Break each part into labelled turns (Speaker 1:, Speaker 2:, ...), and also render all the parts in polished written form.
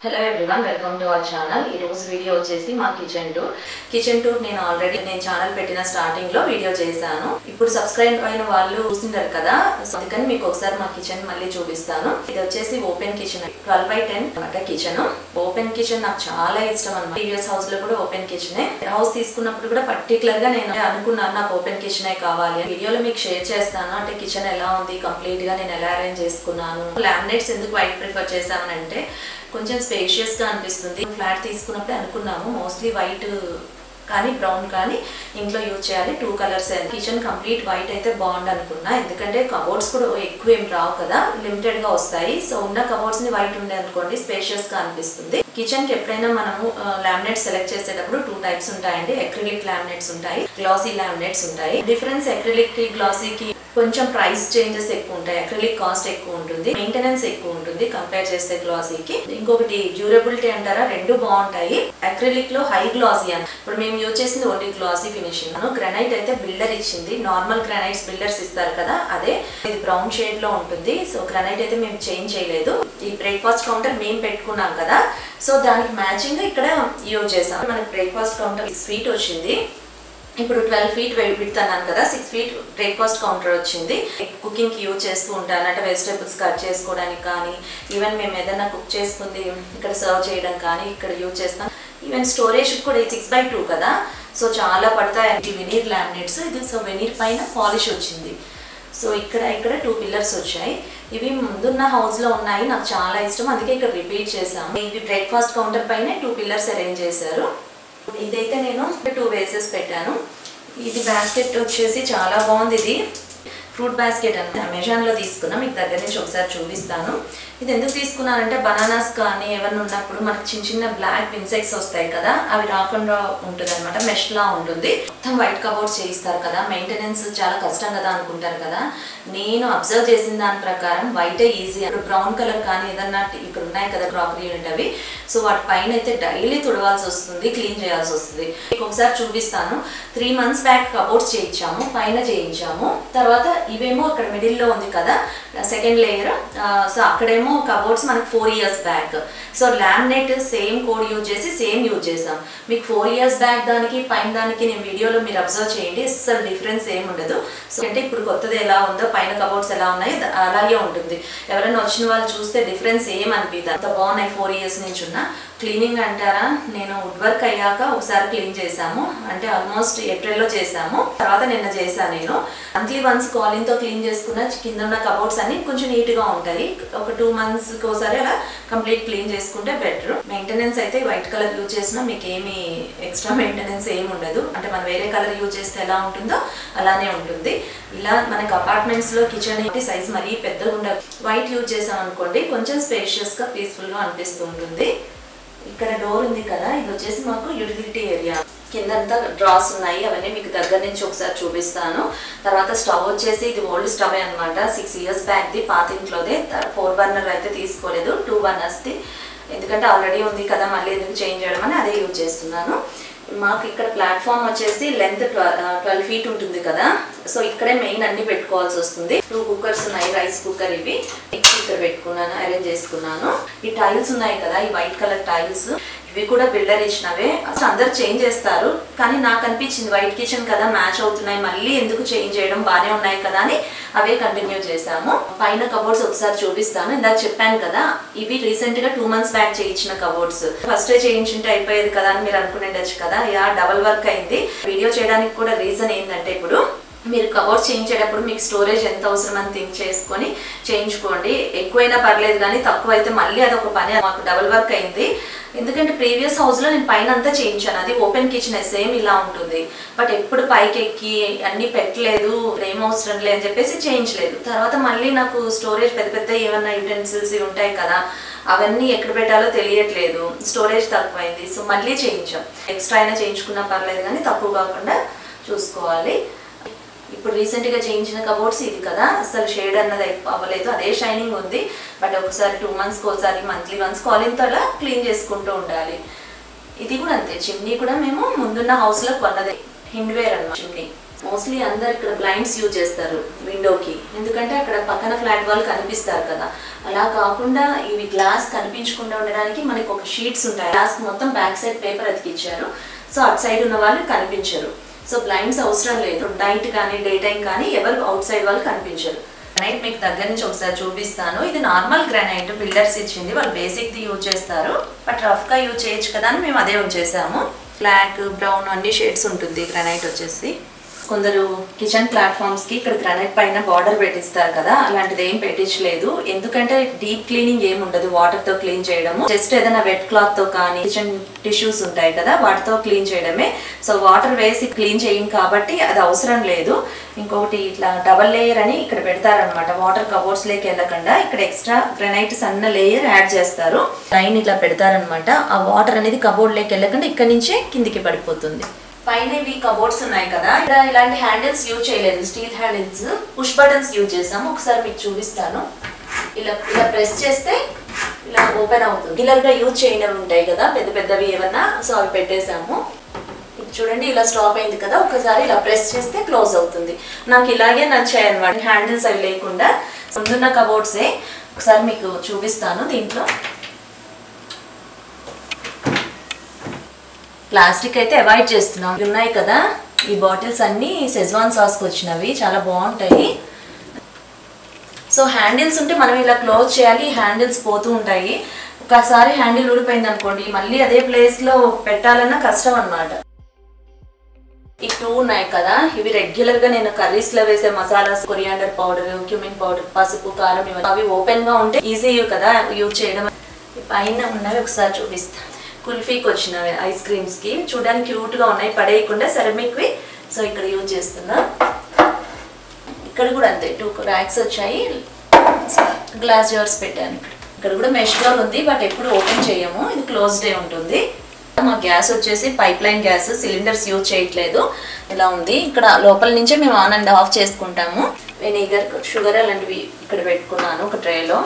Speaker 1: Hello everyone, welcome to our channel. ఈ రోజు video వచ్చేసి మా కిచెన్ టూర్ నేను ఆల్రెడీ ఛానల్ పెట్టిన స్టార్టింగ్ లో వీడియో చేశాను. ఇప్పుడు సబ్స్క్రైబ్ అయిన వాళ్ళు చూస్తున్నారు కదా, సో అందుకని మీకు ఒకసారి మా కిచెన్ మళ్ళీ చూపిస్తాను. ఇది వచ్చేసి ఓపెన్ కిచెన్ 12x10 అన్నమాట. కిచెన్ ఓపెన్ కిచెన్ నాకు చాలా ఇష్టం అన్నమాట. ప్రీవియస్ హౌస్ లో కూడా ఓపెన్ కిచెనే. హౌస్ తీసుకున్నప్పుడు కూడా పర్టికులర్ గా నేను అనుకున్నాను నాకు ఓపెన్ కిచెనే కావాలి. వీడియోలో మీకు షేర్ చేస్తాను. అంటే కిచెన్ ఎలా ఉంది, కంప్లీట్ గా నేను ఎలా అరేంజ్ చేసుకున్నాను. లామినేట్స్ ఎందుకు వైట్ ప్రిఫర్ చేశామనంటే కొంచెం స్పేషియస్ గా అనిపిస్తుంది. ఫ్లాట్ తీసుకున్నప్పుడు అనుకున్నాము మోస్ట్లీ వైట్ కానీ బ్రౌన్ కానీ ఇంట్లో యూజ్ చేయాలి, 2 కలర్స్. కిచెన్ కంప్లీట్ వైట్ అయితే బాగుంది అనుకున్నా, ఎందుకంటే కబోర్డ్స్ కూడా ఎక్కువ ఏం రావు కదా, లిమిటెడ్ గా వస్తాయి. సో ఉన్న కబోర్డ్స్ ని వైట్ ఉండే అనుకోండి స్పేషియస్ గా అనిపిస్తుంది. కిచెన్ కి ఎప్పుడైనా మనము లామినేట్ సెలెక్ట్ చేసేటప్పుడు 2 టైప్స్ ఉంటాయండి. అక్రిలిక్ లామినేట్స్ ఉంటాయి, గ్లాసీ లామినేట్స్ ఉంటాయి. డిఫరెన్స్ అక్రిలిక్ కి గ్లాసీకి కొంచెం ప్రైస్ చేంజెస్ ఎక్కువ ఉంటాయి. అక్రిలిక్ కాస్ట్ ఎక్కువ ఉంటుంది, మెయింటెనెన్స్ ఎక్కువ ఉంటుంది కంపేర్ చేస్తే గ్లాసీకి. ఇంకొకటి డ్యూరబిలిటీ అంటారా, రెండు బాగుంటాయి. అక్రిలిక్ లో హై గ్లాసీ అని ఇప్పుడు మేము యూజ్ చేసింది ఓన్లీ గ్లాసీ ఫినిషింగ్. గ్రానైట్ అయితే బిల్డర్ ఇచ్చింది, నార్మల్ గ్రానైట్స్ బిల్డర్స్ ఇస్తారు కదా, అదే ఇది బ్రౌన్ షేడ్ లో ఉంటుంది. సో గ్రానైట్ అయితే మేము చేంజ్ చేయలేదు. ఈ బ్రేక్ఫాస్ట్ కౌంటర్ మేము పెట్టుకున్నాం కదా, సో దానికి మ్యాచింగ్ ఇక్కడ యూజ్ చేసాం. మనకి బ్రేక్ఫాస్ట్ కౌంటర్ 6 feet వచ్చింది. ఇప్పుడు 12 feet విడ్త్ అన్నాను కదా, 6 feet బ్రేక్ఫాస్ట్ కౌంటర్ వచ్చింది. కుకింగ్ కి యూజ్ చేస్తూ ఉంటాను, అంటే వెజిటేబుల్స్ కట్ చేసుకోవడానికి కానీ, ఈవెన్ మేము ఏదైనా కుక్ చేసుకుంది ఇక్కడ సర్వ్ చేయడం కానీ ఇక్కడ యూజ్ చేస్తాం. ఈవెన్ స్టోరేజ్ కూడా 6x2 కదా, సో చాలా పడతాయి. వెనీర్ లామినేట్స్ ఇది. సో వెనీర్ పైన పాలిష్ వచ్చింది. సో ఇక్కడ 2 పిల్లర్స్ వచ్చాయి. ఇవి ముందున్న హౌస్ లో ఉన్నాయి, నాకు చాలా ఇష్టం, అందుకే ఇక్కడ రిపీట్ చేసాము. ఇవి బ్రేక్ఫాస్ట్ కౌంటర్ పైన 2 పిల్లర్స్ అరేంజ్ చేశారు. ఇదైతే నేను 2 వేసెస్ పెట్టాను. ఇది బాస్కెట్ వచ్చేసి చాలా బాగుంది. ఇది ఫ్రూట్ బాస్కెట్ అంటే అమెజాన్ లో తీసుకున్నా, మీకు దగ్గర నుంచి ఒకసారి చూపిస్తాను. ఇది ఎందుకు తీసుకున్నానంటే బనానాస్ కానీ ఏమన్నా ఉన్నప్పుడు మనకి చిన్న చిన్న బ్లాక్ ఇన్సెక్ట్స్ వస్తాయి కదా, అవి రాకుండా ఉంటుంది అనమాట. మెష్ లా ఉంటుంది. మొత్తం వైట్ కబోర్డ్స్ చేయిస్తారు కదా, మెయింటెనెన్స్ చాలా కష్టం కదా అనుకుంటారు కదా. నేను అబ్జర్వ్ చేసిన దాని ప్రకారం వైటే ఈజీ. ఇప్పుడు బ్రౌన్ కలర్ కానీ ఏదన్నా ఇక్కడ ఉన్నాయి కదా క్రాకరీ యూనిట్ అవి, సో వాటి పైన అయితే డైలీ తుడవాల్సి వస్తుంది, క్లీన్ చేయాల్సి వస్తుంది. మీకు ఒకసారి చూపిస్తాను. 3 months బ్యాక్ కబోర్డ్స్ చేయించాము, పైన చేయించాము. తర్వాత ఇవేమో ఇక్కడ మిడిల్ లో ఉంది కదా సెకండ్ లేయర్, సో అక్కడేమో కబోర్డ్స్ మనకి 4 years back. So laminate same code use చేసి సేమ్ యూజ్ చేసాం. మీకు 4 years బ్యాక్ దానికి పైన దానికి నేను వీడియోలో మీరు అబ్జర్వ్ చేయండి, అసలు డిఫరెన్స్ ఏమి ఉండదు. సో అంటే ఇప్పుడు కొత్తది ఎలా ఉందో పైన కబోర్డ్స్ ఎలా ఉన్నాయి అలాగే ఉంటుంది. ఎవరైనా వచ్చిన వాళ్ళు చూస్తే డిఫరెన్స్ ఏం అనిపిస్తుంది, అంత బాగున్నాయి 4 years నుంచి ఉన్న. క్లీనింగ్ అంటారా, నేను వుడ్ వర్క్ అయ్యాక ఒకసారి క్లీన్ చేసాము, అంటే ఆల్మోస్ట్ ఏప్రిల్లో చేసాము. తర్వాత నిన్న చేశాను నేను. మంత్లీ వన్స్ కాలింగ్ తో క్లీన్ చేసుకున్న కింద ఉన్న కబోర్డ్స్ అన్ని కొంచెం నీట్ గా ఉంటాయి. ఒక 2 months ఒకసారి అలా కంప్లీట్ క్లీన్ చేసుకుంటే బెటర్. మెయింటెనెన్స్ అయితే వైట్ కలర్ యూజ్ చేసినా మీకు ఏమి ఎక్స్ట్రా మెయింటెనెన్స్ ఏమి ఉండదు. అంటే మనం వేరే కలర్ యూజ్ చేస్తే ఎలా ఉంటుందో అలానే ఉంటుంది. ఇలా మనకి అపార్ట్మెంట్స్ లో కిచెన్ సైజ్ మరీ పెద్దగా ఉండదు. వైట్ యూజ్ చేసాం అనుకోండి కొంచెం స్పేషియస్ గా పీస్ఫుల్ గా అనిపిస్తూ ఉంటుంది. ఇక్కడ డోర్ ఉంది కదా, ఇది వచ్చేసి మాకు యూటిలిటీ ఏరియా. కిందంతా డ్రాస్ ఉన్నాయి, అవన్నీ మీకు దగ్గర నుంచి ఒకసారి చూపిస్తాను. తర్వాత స్టవ్ వచ్చేసి ఇది ఓల్డ్ స్టవ్ అనమాట, 6 years బ్యాక్ ది, పాత ఇంట్లోదే. 4 burner అయితే తీసుకోలేదు, 2 burners ది, ఎందుకంటే ఆల్రెడీ ఉంది కదా మళ్ళీ ఎందుకు చేంజ్ చేయడం అని అదే యూజ్ చేస్తున్నాను. మాకు ఇక్కడ ప్లాట్ఫామ్ వచ్చేసి లెంత్ 12 feet ఉంటుంది కదా, సో ఇక్కడే మెయిన్ అన్ని పెట్టుకోవాల్సి వస్తుంది. 2 కుక్కర్స్ ఉన్నాయి, రైస్ కుక్కర్. ఇవి ఇక్కడ పెట్టుకున్నాను, అరేంజ్ చేసుకున్నాను. ఈ టైల్స్ ఉన్నాయి కదా, ఈ వైట్ కలర్ టైల్స్, ఇవి కూడా బిల్డర్ ఇచ్చినవే. అసలు అందరు చేంజ్ చేస్తారు, కానీ నాకు అనిపించింది వైట్ కిచెన్ కదా మ్యాచ్ అవుతున్నాయి, మళ్ళీ ఎందుకు చేంజ్ చేయడం, బాగానే ఉన్నాయి కదా అని అవే కంటిన్యూ చేసాము. పైన కబోర్డ్స్ ఒకసారి చూపిస్తాను. ఇందాక చెప్పాను కదా, ఇవి రీసెంట్ గా 2 months బ్యాక్ చేయించిన కబోర్డ్స్. ఫస్టే చేయించుంటే అయిపోయేది కదా అని మీరు అనుకునేటచ్చు కదా, యా డబల్ వర్క్ అయింది. వీడియో చేయడానికి కూడా రీజన్ ఏంటంటే, ఇప్పుడు మీరు కబోర్డ్స్ చేయించేటప్పుడు మీకు స్టోరేజ్ ఎంత అవసరం అని థింక్ చేసుకొని చేయించుకోండి. ఎక్కువైనా పర్లేదు, కానీ తక్కువ అయితే మళ్ళీ అదొక పని. మాకు డబుల్ వర్క్ అయింది, ఎందుకంటే ప్రీవియస్ హౌస్ లో నేను పైన అంతా చేయించాను. అది ఓపెన్ కిచెన్ సేమ్ ఇలా ఉంటుంది, బట్ ఎప్పుడు పైకి ఎక్కి అన్ని పెట్టలేదు, ఏం అవసరం లేదు అని చెప్పేసి చేయించలేదు. తర్వాత మళ్ళీ నాకు స్టోరేజ్ పెద్ద పెద్ద ఏమన్నా యూటెన్సిల్స్ ఉంటాయి కదా, అవన్నీ ఎక్కడ పెట్టాలో తెలియట్లేదు, స్టోరేజ్ తక్కువైంది. సో మళ్ళీ చేయించాం. ఎక్స్ట్రా అయినా చేయించుకున్నా పర్లేదు, కానీ తక్కువ కాకుండా చూసుకోవాలి. ఇప్పుడు రీసెంట్ గా చేయించిన కబోర్డ్స్ ఇది కదా, అసలు షేడ్ అన్నది అవ్వలేదు, అదే షైనింగ్ ఉంది. బట్ ఒకసారి 2 months ఒకసారి మంత్లీ వన్స్ కాలింగ్ తో అలా క్లీన్ చేసుకుంటూ ఉండాలి. ఇది కూడా అంతే. చిమ్నీ కూడా మేము ముందున్న హౌస్ లో కొన్నదే, హిండ్వేర్ అన్నమాట చిమ్నీ. మోస్ట్లీ అందరు ఇక్కడ బ్లైండ్స్ యూజ్ చేస్తారు విండోకి, ఎందుకంటే అక్కడ పక్కన ఫ్లాట్ వాళ్ళు కనిపిస్తారు కదా. అలా కాకుండా ఇవి గ్లాస్ కనిపించకుండా ఉండడానికి మనకి ఒక షీట్స్ ఉంటాయి. గ్లాస్ మొత్తం బ్యాక్ సైడ్ పేపర్ అతికిచ్చారు. సో అటు సైడ్ ఉన్న వాళ్ళు కనిపించరు. సో బ్లైండ్స్ అవసరం లేదు. నైట్ కానీ డే టైం కానీ ఎవరు అవుట్ సైడ్ వాళ్ళు కనిపించరు. గ్రానైట్ మీకు దగ్గర నుంచి ఒకసారి చూపిస్తాను. ఇది నార్మల్ గ్రానైట్ బిల్డర్స్ ఇచ్చింది, వాళ్ళు బేసిక్ది యూజ్ చేస్తారు. బట్ రఫ్గా యూజ్ చేయొచ్చు కదా అని మేము అదే ఉంచేసాము. బ్లాక్, బ్రౌన్ అన్ని షేడ్స్ ఉంటుంది గ్రానైట్ వచ్చేసి. కొందరు కిచెన్ ప్లాట్ఫామ్స్కి ఇక్కడ గ్రానైట్ పైన బార్డర్ పెట్టిస్తారు కదా, అలాంటిది ఏం పెట్టించలేదు. ఎందుకంటే డీప్ క్లీనింగ్ ఏమి ఉండదు వాటర్తో క్లీన్ చేయడము. జస్ట్ ఏదైనా వెట్ క్లాత్తో కానీ కిచెన్ టిష్యూస్ ఉంటాయి కదా వాటితో క్లీన్ చేయడమే. సో వాటర్ వేసి క్లీన్ చేయం కాబట్టి అది అవసరం లేదు. ఇంకొకటి ఇట్లా డబల్ లేయర్ అని ఇక్కడ పెడతారనమాట. వాటర్ కబోర్డ్స్లోకి వెళ్ళకుండా ఇక్కడ ఎక్స్ట్రా గ్రానైట్ సన్న లేయర్ యాడ్ చేస్తారు. లైన్ ఇట్లా పెడతారనమాట. ఆ వాటర్ అనేది కబోర్డ్లోకి వెళ్ళకుండా ఇక్కడ నుంచే కిందికి పడిపోతుంది. పైన ఇవి కబోర్డ్స్ ఉన్నాయి కదా, ఇక్కడ ఇలాంటి హ్యాండిల్స్ యూజ్ చేయలేదు, steel handles, push buttons use చేసాము. ఒకసారి మీకు చూపిస్తాను. ఇలా ఇలా ప్రెస్ చేస్తే ఇలా ఓపెన్ అవుతుంది. రెగ్యులర్గా యూజ్ చేయనివి ఉంటాయి కదా పెద్ద పెద్దవి ఏమన్నా, సో అవి పెట్టేసాము. చూడండి ఇలా స్టాప్ అయింది కదా, ఒకసారి ఇలా ప్రెస్ చేస్తే క్లోజ్ అవుతుంది. నాకు ఇలాగే నచ్చాయి అనమాట, హ్యాండిల్స్ అవి లేకుండా. ముందున్న కబోర్డ్సే ఒకసారి మీకు చూపిస్తాను. దీంట్లో ప్లాస్టిక్ అయితే అవాయిడ్ చేస్తున్నాం. ఉన్నాయి కదా ఈ బాటిల్స్ అన్నీ షెజ్వాన్ సాస్కి వచ్చినవి, చాలా బాగుంటాయి. సో హ్యాండిల్స్ ఉంటే మనం ఇలా క్లోజ్ చేయాలి, హ్యాండిల్స్ పోతూ ఉంటాయి. ఒకసారి హ్యాండిల్ ఊడిపోయింది అనుకోండి మళ్ళీ అదే ప్లేస్లో పెట్టాలన్నా కష్టం అనమాట. ఈ 2 ఉన్నాయి కదా, ఇవి రెగ్యులర్గా నేను కర్రీస్లో వేసే masalas, coriander powder, cumin powder, పసుపు, కారం, ఇవన్నీ అవి ఓపెన్గా ఉంటే ఈజీ కదా యూజ్ చేయడం. పైన ఉన్నవి ఒకసారి చూపిస్తాను. కుల్ఫీకి వచ్చినవి ఐస్ క్రీమ్స్కి, చూడడానికి క్యూట్గా ఉన్నాయి, పడేయకుండా సెరమిక్వి. సో ఇక్కడ యూజ్ చేస్తున్నా. ఇక్కడ కూడా అంతే 2 ర్యాక్స్ వచ్చాయి. గ్లాస్ జార్స్ పెట్టాను. ఇక్కడ కూడా మెష్ డోర్ ఉంది, బట్ ఎప్పుడు ఓపెన్ చేయము, ఇది క్లోజ్డే ఉంటుంది. మా గ్యాస్ వచ్చేసి pipe line gas, cylinders use చేయట్లేదు. ఇలా ఉంది. ఇక్కడ లోపల నుంచే మేము ఆన్ అండ్ ఆఫ్ చేసుకుంటాము. వెనిగర్, షుగర్ అలాంటివి ఇక్కడ పెట్టుకున్నాను ఒక ట్రేలో.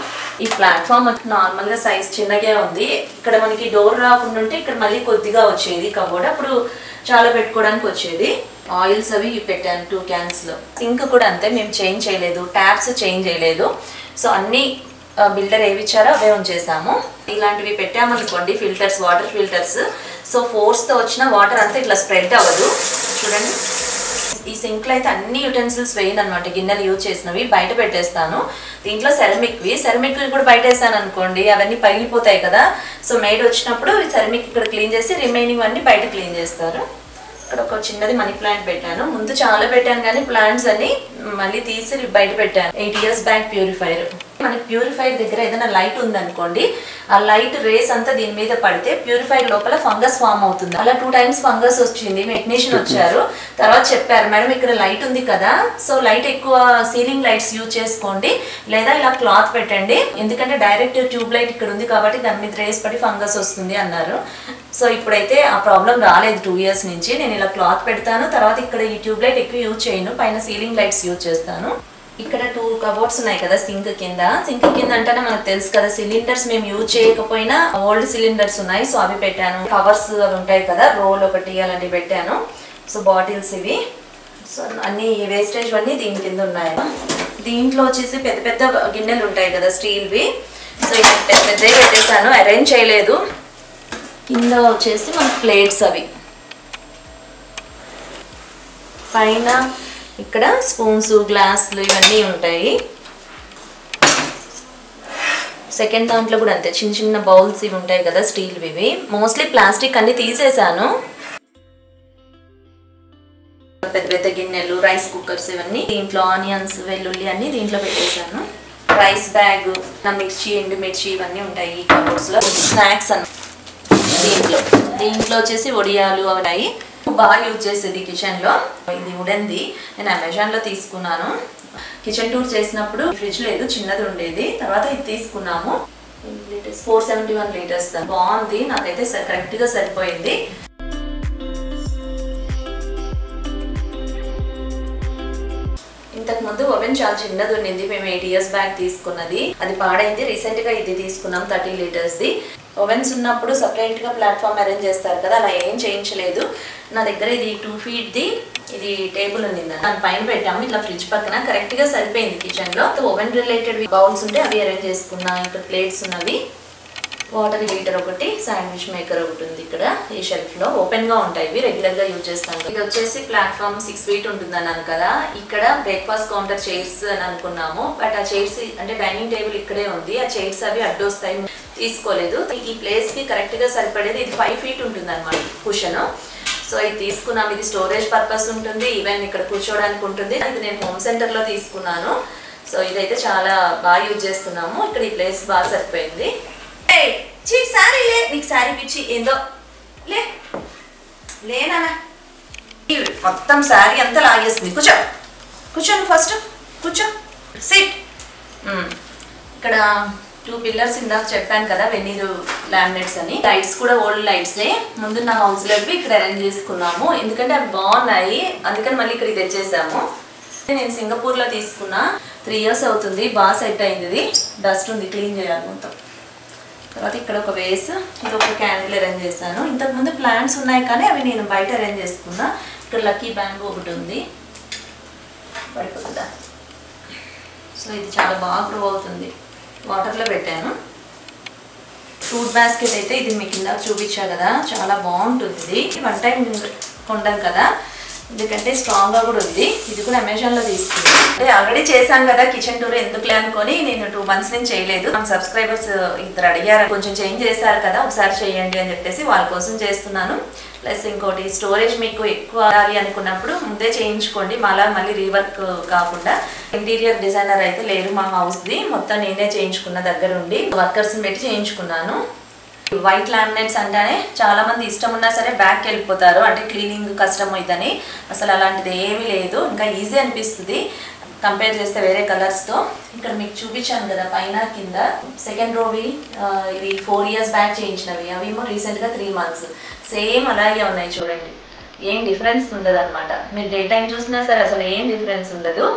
Speaker 1: ఈ ప్లాట్ఫామ్ నార్మల్గా సైజ్ చిన్నగా ఉంది. ఇక్కడ మనకి డోర్ రాకుండా ఉంటే ఇక్కడ మళ్ళీ కొద్దిగా వచ్చేది కబోర్డ్, అప్పుడు చాలా పెట్టుకోవడానికి వచ్చేది. ఆయిల్స్ అవి పెట్టాను 2 క్యాన్స్లో. సింక్ కూడా అంతే, మేము చేంజ్ చేయలేదు, ట్యాప్స్ చేంజ్ చేయలేదు. సో అన్నీ బిల్డర్ ఏవి ఇచ్చారో అవే ఉంచేసాము. ఇలాంటివి పెట్టామనుకోండి ఫిల్టర్స్, వాటర్ ఫిల్టర్స్, సో ఫోర్స్తో వచ్చిన వాటర్ అంతా ఇట్లా స్ప్రెడ్ అవ్వదు. చూడండి ఈ సింక్లో అయితే అన్ని యూటెన్సిల్స్ వేయను అనమాట, గిన్నెలు యూజ్ చేసినవి బయట పెట్టేస్తాను. దీంట్లో సెరమిక్ కూడా బయట వేసాను అనుకోండి అవన్నీ పగిలిపోతాయి కదా. సో మేడ్ వచ్చినప్పుడు సెరమిక్ ఇక్కడ క్లీన్ చేసి రిమైనింగ్ అన్ని బయట క్లీన్ చేస్తారు. ఇక్కడ ఒక చిన్నది మనీ ప్లాంట్ పెట్టాను. ముందు చాలా పెట్టాను కానీ ప్లాంట్స్ అన్ని మళ్ళీ తీసి బయట పెట్టాను. 8 years బ్యాక్ ప్యూరిఫైర్. మనకి ప్యూరిఫైర్ దగ్గర ఏదైనా లైట్ ఉందనుకోండి, ఆ లైట్ రేస్ అంతా దీని మీద పడితే ప్యూరిఫైర్ లోపల ఫంగస్ ఫామ్ అవుతుంది. అలా 2 times ఫంగస్ వచ్చింది. టెక్నీషియన్ వచ్చారు, తర్వాత చెప్పారు మేడం ఇక్కడ లైట్ ఉంది కదా, సో లైట్ ఎక్కువ సీలింగ్ లైట్స్ యూజ్ చేసుకోండి, లేదా ఇలా క్లాత్ పెట్టండి, ఎందుకంటే డైరెక్ట్ ట్యూబ్ లైట్ ఇక్కడ ఉంది కాబట్టి దాని మీద రేస్ పడి ఫంగస్ వస్తుంది అన్నారు. సో ఇప్పుడైతే ఆ ప్రాబ్లం రాలేదు 2 years నుంచి. నేను ఇలా క్లాత్ పెడతాను, తర్వాత ఇక్కడ ఈ ట్యూబ్ లైట్ ఎక్కువ యూజ్ చేయను, పైన సీలింగ్ లైట్స్ యూజ్ చేస్తాను. ఇక్కడ 2 కబోర్డ్స్ ఉన్నాయి కదా సింక్ కింద అంటేనే మనకు తెలుసు కదా, సిలిండర్స్ మేము యూజ్ చేయకపోయినా ఓల్డ్ సిలిండర్స్ ఉన్నాయి, సో అవి పెట్టాను. కవర్స్ అవి ఉంటాయి కదా, రోల్ ఒకటి అలాంటివి పెట్టాను. సో బాటిల్స్ ఇవి, సో అన్ని వేస్టేజ్ అన్నీ దీని కింద ఉన్నాయి. దీంట్లో వచ్చేసి పెద్ద పెద్ద గిన్నెలు ఉంటాయి కదా స్టీల్వి, సో ఇది పెద్ద పెద్దవి పెట్టేశాను, అరేంజ్ చేయలేదు. కింద వచ్చేసి మనకి ప్లేట్స్ అవి, పైన ఇక్కడ స్పూన్స్, గ్లాసులు ఇవన్నీ ఉంటాయి. సెకండ్ దాంట్లో కూడా అంతే, చిన్న చిన్న బౌల్స్ ఇవి ఉంటాయి కదా స్టీల్వి. ఇవి మోస్ట్లీ ప్లాస్టిక్ అన్ని తీసేసాను. పెద్ద పెద్ద గిన్నెలు, రైస్ కుక్కర్స్ ఇవన్నీ దీంట్లో, ఆనియన్స్, వెల్లుల్లి అన్ని దీంట్లో పెట్టేశాను. రైస్ బ్యాగ్, మిర్చి, ఎండు మిర్చి ఇవన్నీ ఉంటాయి ఈ కబోర్డ్స్లో. స్నాక్స్ అన్న దీంట్లో వచ్చేసి వడియాలు అవి ఉన్నాయి. బాగా యూజ్ చేసేది కిచెన్లో. ఇది వుడెన్ది, నేను అమెజాన్లో తీసుకున్నాను. కిచెన్ టూర్ చేసినప్పుడు ఫ్రిడ్జ్ లేదు, చిన్నది ఉండేది, తర్వాత ఇది తీసుకున్నాము. 471 liters బాగుంది, నాకైతే కరెక్ట్గా సరిపోయింది. ఇంతకు ముందు ఓవెన్ చాలా చిన్నది ఉండింది, మేము 8 years బ్యాక్ తీసుకున్నది, అది పాడైంది. రీసెంట్గా ఇది తీసుకున్నాం 30 liters. ఓవెన్స్ ఉన్నప్పుడు సపరేట్గా ప్లాట్ఫామ్ అరేంజ్ చేస్తారు కదా, అలా ఏం చేయించలేదు. నా దగ్గర ఇది 2 feet ఇది టేబుల్ ఉంది దాని పైన పెట్టాము ఇట్లా ఫ్రిడ్జ్ పక్కన కరెక్ట్ గా సరిపోయింది కిచెన్ లో. ఓవెన్ రిలేటెడ్ బౌల్స్ ఉంటే అవి అరేంజ్ చేసుకున్నా. ఇక్కడ ప్లేట్స్ ఉన్నవి, వాటర్ హీటర్ ఒకటి, శాండ్విచ్ మేకర్ ఒకటి ఉంది ఇక్కడ ఈ షెల్ఫ్ లో. ఓపెన్ గా ఉంటాయి ఇవి, రెగ్యులర్ గా యూజ్ చేస్తాను. ఇది వచ్చేసి ప్లాట్ఫామ్ 6 feet ఉంటుంది అన్నాను కదా. ఇక్కడ బ్రేక్ఫాస్ట్ కౌంటర్ చైర్స్ అని అనుకున్నాము, బట్ ఆ చైర్స్ అంటే డైనింగ్ టేబుల్ ఇక్కడే ఉంది. ఆ చైర్స్ అవి అడ్డొస్తాయి, తీసుకోలేదు. ఈ ప్లేస్ కి కరెక్ట్ గా సరిపడేది. ఇది 5 feet ఉంటుంది అనమాట కుషన్. సో ఇది తీసుకున్నాం. ఇది స్టోరేజ్ పర్పస్ ఉంటుంది, ఈవెన్ ఇక్కడ కూర్చోడానికి ఉంటుంది. ఇది నేను హోమ్ సెంటర్ లో తీసుకున్నాను. సో ఇదైతే చాలా బాగా యూజ్ చేస్తున్నాము. ఇక్కడ ఈ ప్లేస్ బాగా సరిపోయింది. సారీ లే, నీకు సారీ పిచ్చి ఏందో లేనా మొత్తం సారీ అంతా లాగేస్తుంది. కూర్చో కూర్చోను, ఫస్ట్ కూర్చో, సిట్. ఇక్కడ 2 pillars ఇందాక చెప్పాను కదా, వెన్నీరు లామినేట్స్ అని. లైట్స్ కూడా ఓల్డ్ లైట్సే, ముందున్న హౌస్ లో ఇక్కడ అరేంజ్ చేసుకున్నాము. ఎందుకంటే అవి బాగున్నాయి, అందుకని మళ్ళీ ఇక్కడికి తెచ్చేసాము. నేను సింగపూర్ లో తీసుకున్నా, 3 years అవుతుంది. బాగా సెట్ అయింది. ఇది డస్ట్ ఉంది, క్లీన్ చేయాలి మొత్తం. తర్వాత ఇక్కడ ఒక వేస్, ఇది ఒక క్యాండిల్ అరేంజ్ చేశాను. ఇంతకుముందు ప్లాంట్స్ ఉన్నాయి కానీ అవి నేను బయట అరేంజ్ చేసుకున్నా. ఇక్కడ లక్కీ బ్యాంబూ ఒకటి ఉంది, పడిపోతుందా. సో ఇది చాలా బాగా గ్రో అవుతుంది. వాటర్లో పెట్టాను. ఫ్రూట్ బాస్కెట్ అయితే ఇది మీకు కింద చూపించా కదా, చాలా బాగుంటుంది. 1 time కొంటాం కదా, ఎందుకంటే స్ట్రాంగ్ గా కూడా ఉంది. ఇది కూడా అమెజాన్ లో తీసుకున్నాను. అంటే ఆల్రెడీ చేశాను కదా కిచెన్ టూర్, ఎందుకులే అనుకొని నేను 2 months నుంచి చేయలేదు. సబ్స్క్రైబర్స్ ఇద్దరు అడిగారు, కొంచెం చేంజ్ చేశారు కదా ఒకసారి చేయండి అని చెప్పేసి వాళ్ళ కోసం చేస్తున్నాను. ప్లస్ ఇంకోటి, స్టోరేజ్ మీకు ఎక్కువ అనుకున్నప్పుడు ముందే చేయించుకోండి, మళ్ళీ రీవర్క్ కాకుండా. ఇంటీరియర్ డిజైనర్ అయితే లేరు మా హౌస్ది, మొత్తం నేనే చేయించుకున్న దగ్గరుండి, వర్కర్స్ని పెట్టి చేయించుకున్నాను. వైట్ లామినేట్స్ అంటేనే చాలా మంది ఇష్టం ఉన్నా సరే బ్యాక్ వెళ్ళిపోతారు, అంటే క్లీనింగ్ కష్టం అవుతుందని. అసలు అలాంటిది ఏమీ లేదు, ఇంకా ఈజీ అనిపిస్తుంది కంపేర్ చేస్తే వేరే కలర్స్తో. ఇక్కడ మీకు చూపించాను కదా పైన కింద సెకండ్ రోవి, ఇవి 4 years బ్యాక్ చేయించినవి, అవి ఏమో రీసెంట్గా 3 months. సేమ్ అలాగే ఉన్నాయి చూడండి, ఏం డిఫరెన్స్ ఉండదు అనమాట. మీరు డే టైం చూసినా సరే అసలు ఏం డిఫరెన్స్ ఉండదు.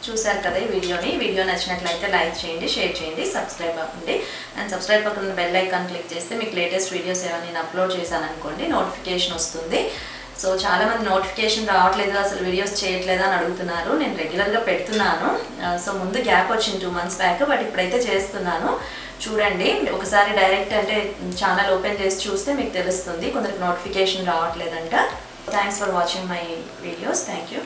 Speaker 1: చూసారు కదా ఈ వీడియో నచ్చినట్లయితే లైక్ చేయండి, షేర్ చేయండి, సబ్స్క్రైబ్ అవ్వండి. అండ్ సబ్స్క్రైబ్ పక్కన బెల్ ఐకాన్ క్లిక్ చేస్తే మీకు లేటెస్ట్ వీడియోస్ ఏమైనా నేను అప్లోడ్ చేశాను అనుకోండి నోటిఫికేషన్ వస్తుంది. సో చాలా మంది నోటిఫికేషన్ రావట్లేదు, అసలు వీడియోస్ చేయట్లేదు అని అడుగుతున్నారు. నేను రెగ్యులర్గా పెడుతున్నాను. సో ముందు గ్యాప్ వచ్చింది 2 months బ్యాక్, బట్ ఇప్పుడైతే చేస్తున్నాను. చూడండి ఒకసారి డైరెక్ట్ అంటే ఛానల్ ఓపెన్ చేసి చూస్తే మీకు తెలుస్తుంది, కొందరికి నోటిఫికేషన్ రావట్లేదంట. Thanks for watching my videos. Thank you.